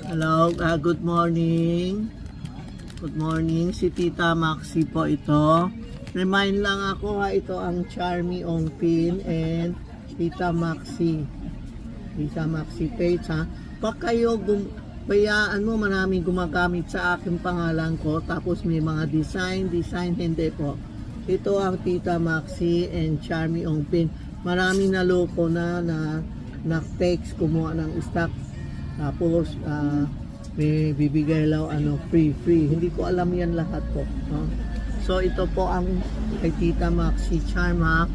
Hello, good morning. Good morning, si Tita Maxi po ito. Remind lang ako ha, ito ang Charmy Ongpin and Tita Maxi. Tita Maxi page ha. Pag kayo bayaan mo, maraming gumagamit sa aking pangalan ko, tapos may mga design, hindi po. Ito ang Tita Maxi and Charmy Ongpin. Maraming naloko na text kumuha ng stock. Tapos may bibigay lang free. Hindi ko alam yan lahat po. No? So ito po ang kay Tita Maxi Charma.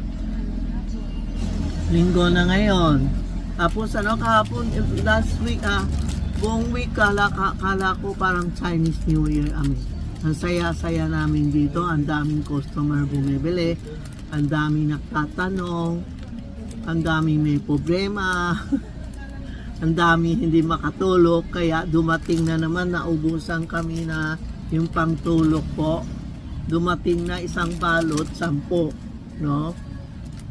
Linggo na ngayon. Tapos kahapon, last week buong week kala ko parang Chinese New Year. Ang saya-saya namin dito. Ang daming customer bumibili. Ang daming nagtatanong. Ang daming may problema. Ang dami hindi makatulog, kaya dumating na naman, naubusan kami na yung pangtulog po. Dumating na isang balot, 10, no?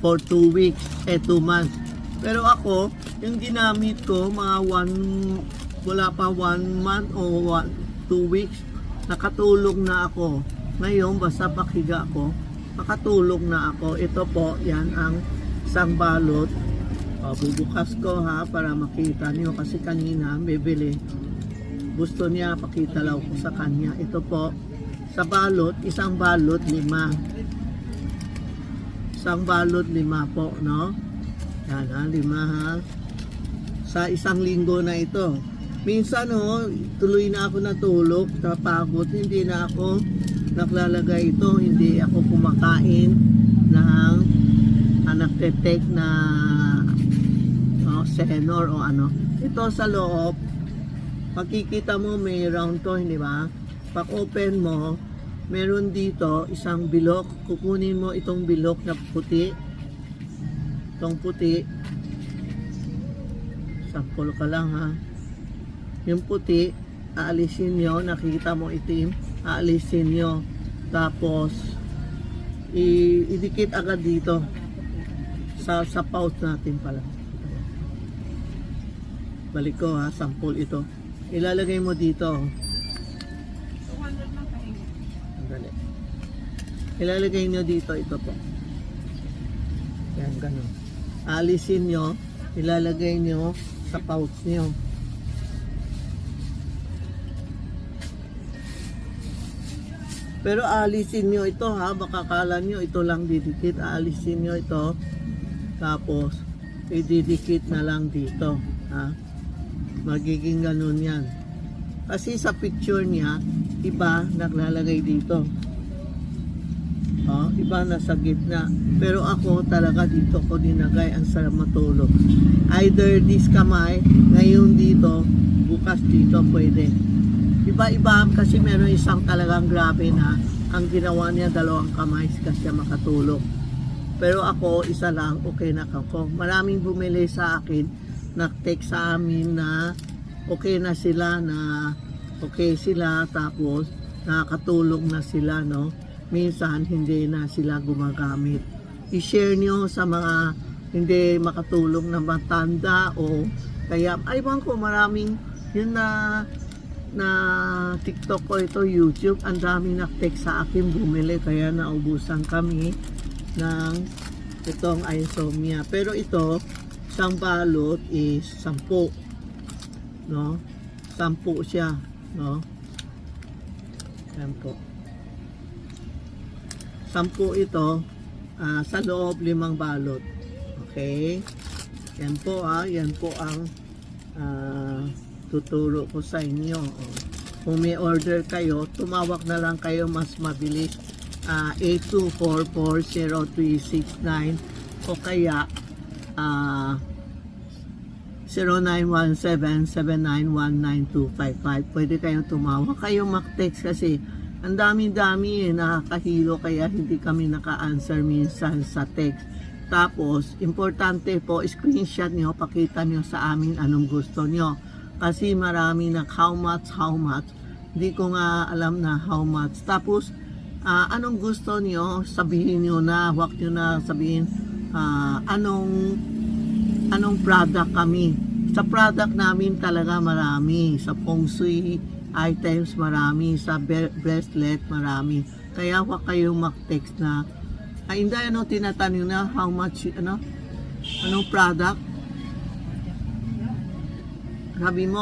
For 2 weeks, 2 months. Pero ako, yung ginamit ko, wala pa 1 month o 2 weeks, nakatulog na ako. Ngayon, basta pakiga ko, nakatulog na ako. Ito po, yan ang isang balot. Bubukas ko ha para makita niyo kasi kanina bibili. Gusto niya pakita lang ko sa kanya. Ito po sa balot, isang balot 5. Isang balot 5 po, no? Yan ha, 5 ha. Sa isang linggo na ito. Minsan tuloy na ako natulog, napagod, hindi na ako naklalagay ito, hindi ako kumakain ng nagte-take na Senor o ito sa loob, makikita mo may round to, hindi ba? Pag open mo, meron dito isang bilok. Kukunin mo itong bilok na puti, itong puti, sample ka lang ha. Yung puti, aalisin nyo, nakikita mo itim, aalisin nyo, tapos idikit agad dito sa pouch natin pala. Balik ko ha, sample ito. Ilalagay mo dito. 200 lang kahingi. Dali. Ilalagay nyo dito, ito po. Yan, ganun. Alisin nyo, ilalagay nyo sa pouch nyo. Pero alisin nyo ito ha, baka kala nyo ito lang didikit. Alisin nyo ito, tapos ididikit na lang dito ha. Magiging ganun yan. Kasi sa picture niya, iba naglalagay dito. Iba nasa gitna. Pero ako talaga dito ko dinagay, ang sarap matulog. Either this kamay, ngayon dito, bukas dito pwede. Iba-iba kasi meron isang talagang grabe na ang ginawa niya 2 kamay kasi makatulog. Pero ako, isa lang, okay na ako. Maraming bumili sa akin, nag-text sa amin na okay na sila, tapos nakakatulong na sila, no? Minsan hindi na sila gumagamit. I-share nyo sa mga hindi makatulong na matanda o kaya, aywan ko, maraming yun na TikTok ko ito, YouTube, ang daming nag-text sa akin bumili, kaya naubusan kami ng itong insomnia. Pero ito, isang balot is 10, no? 10 siya, no? Yan po. 10 ito, sa loob 5 balot. Okay? Yan po yan po ang tuturo ko sa inyo. Kung may order kayo, tumawag na lang kayo, mas mabilis. 82440369 o kaya 0917-7919255. Pwede kayong tumawag. Kayong mag-text kasi ang dami-dami nakakahilo, kaya hindi kami naka-answer minsan sa text. Tapos, importante po, screenshot nyo, pakita nyo sa amin anong gusto nyo. Kasi marami na how much. Hindi ko nga alam na how much. Tapos, anong gusto nyo, sabihin nyo na, huwag nyo na sabihin anong product kami. Sa product namin talaga marami. Sa feng shui items marami. Sa bracelet marami. Kaya huwag kayong mag-text na, ay hindi, tinatanong na how much, anong product? Sabi mo,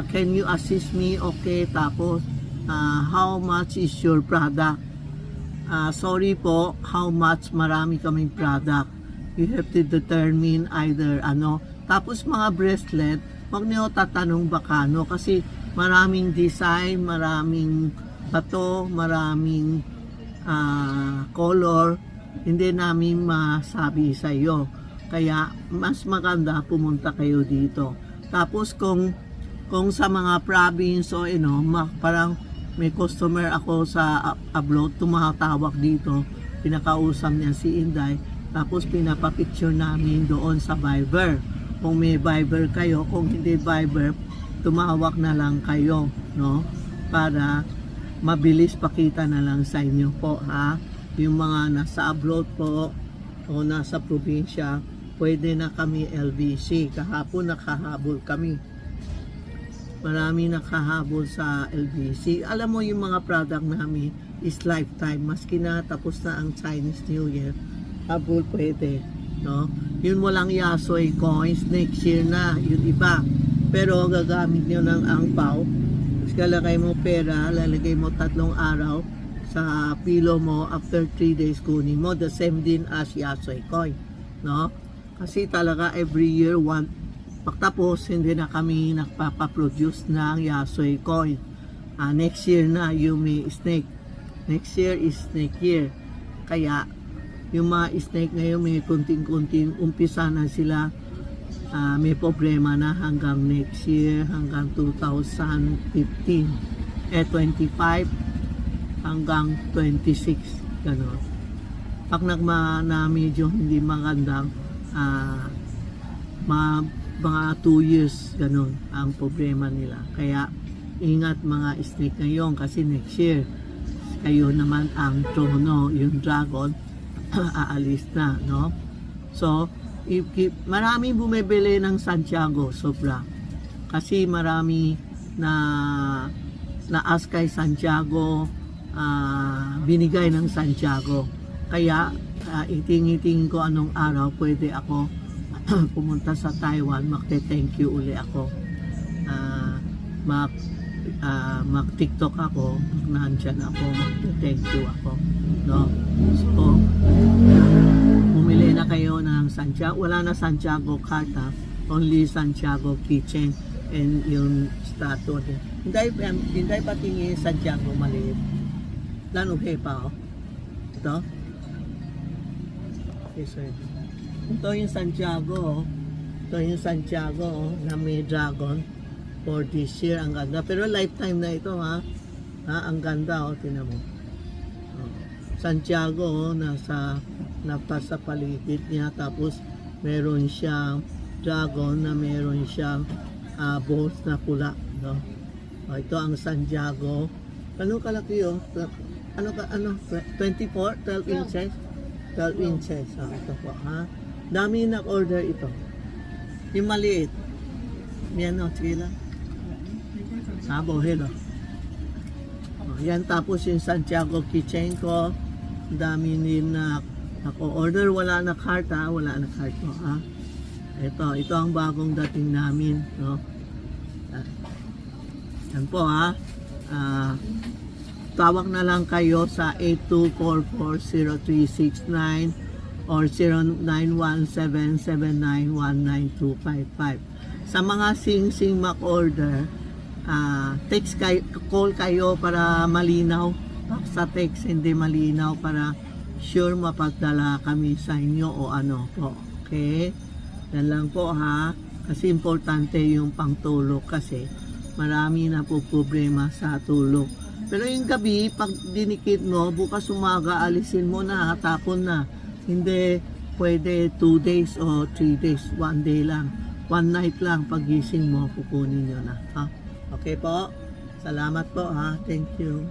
can you assist me? Okay, tapos, how much is your product? Sorry po, how much? Marami kaming product. You have to determine either Tapos mga bracelet, huwag niyo tatanong bakano kasi maraming design, maraming bato, maraming color, hindi namin masabi sa iyo. Kaya mas maganda pumunta kayo dito. Tapos kung sa mga province o parang may customer ako sa abroad, tumatawag dito, pinakausap niya si Inday, tapos pinapapicture namin doon sa Viber. Kung may Viber kayo, kung hindi Viber, tumawag na lang kayo, no? Para mabilis pakita na lang sa inyo po, ha? Yung mga nasa abroad po o nasa probinsya, pwede na kami LBC. Kahapon nakahabol kami. Marami nakahabol sa LBC. Alam mo yung mga product namin is lifetime. Maski na tapos na ang Chinese New Year, habol pwede, no? Yun mo lang Yasoy coins, next year na, yun iba. Pero gagamit nyo ng angpaw, lalagay mo pera, lalagay mo 3 araw sa pilo mo, after 3 days kunin mo, the same din as Yasoy coin, no? Kasi talaga every year, pagtapos, hindi na kami nagpapaproduce ng Yasoy coin. Next year na, Yumi snake. Next year is snake year. Kaya, yung mga snake ngayon, may kunting-kunting umpisa na sila. May problema na hanggang next year, hanggang 2015. 25 hanggang 26. Ganon. Pag na medyo hindi magandang, mga 2 years, ganon ang problema nila. Kaya, ingat mga snake ngayon kasi next year, kayo naman ang trono, yung dragon, aalis na, no? So, maraming bumibili ng Santiago, sobra. Kasi marami na ask kay Santiago, binigay ng Santiago. Kaya, iting-iting ko anong araw pwede ako pumunta sa Taiwan, magte-thank you uli ako. Mag-TikTok ako, nandyan ako, magte-thank you ako, no? So, bumili na kayo ng Santiago. Wala na Santiago Carta, only Santiago Kitchen and yung statue. Hindi patingin Santiago maliit. Lanuhe pa, oh. Ito. Okay, so ito yung Santiago, oh. Ito yung Santiago, oh, na may dragon. For this year, ang ganda. Pero lifetime na ito, ha? Ang ganda, oh, tinan mo. Oh. Santiago, oh, nasa paligid niya. Tapos, meron siyang dragon na meron siyang balls na pula, no? Oh, ito ang Santiago. Ano kalaki, oh? 24? 12 inches? 12 inches. Oh, ito po, ha? Dami nag-order ito. Yung maliit. Yan, oh, sige lang. Sabo, hello. Oh, yan, tapos yung Santiago Kitchen ko. Dami din na ako-order. Wala na karta. Wala na karta, ha? Ito ang bagong dating namin, no? Yan po, ha? Tawag na lang kayo sa 82440369 or 091779192555. Sa mga sing-sing mag-order, text kayo, call kayo para malinaw. Sa text hindi malinaw para sure mapagdala kami sa inyo o ano po. Okay? Yan lang po, ha. Kasi importante yung pangtulog kasi marami na po problema sa tulog. Pero yung gabi, pag dinikit mo, bukas umaga, alisin mo na, tapon na. Hindi pwede 2 days o 3 days, 1 day lang. 1 night lang, pagising mo, kukunin nyo na. Ha? Okay po? Salamat po, ha? Thank you.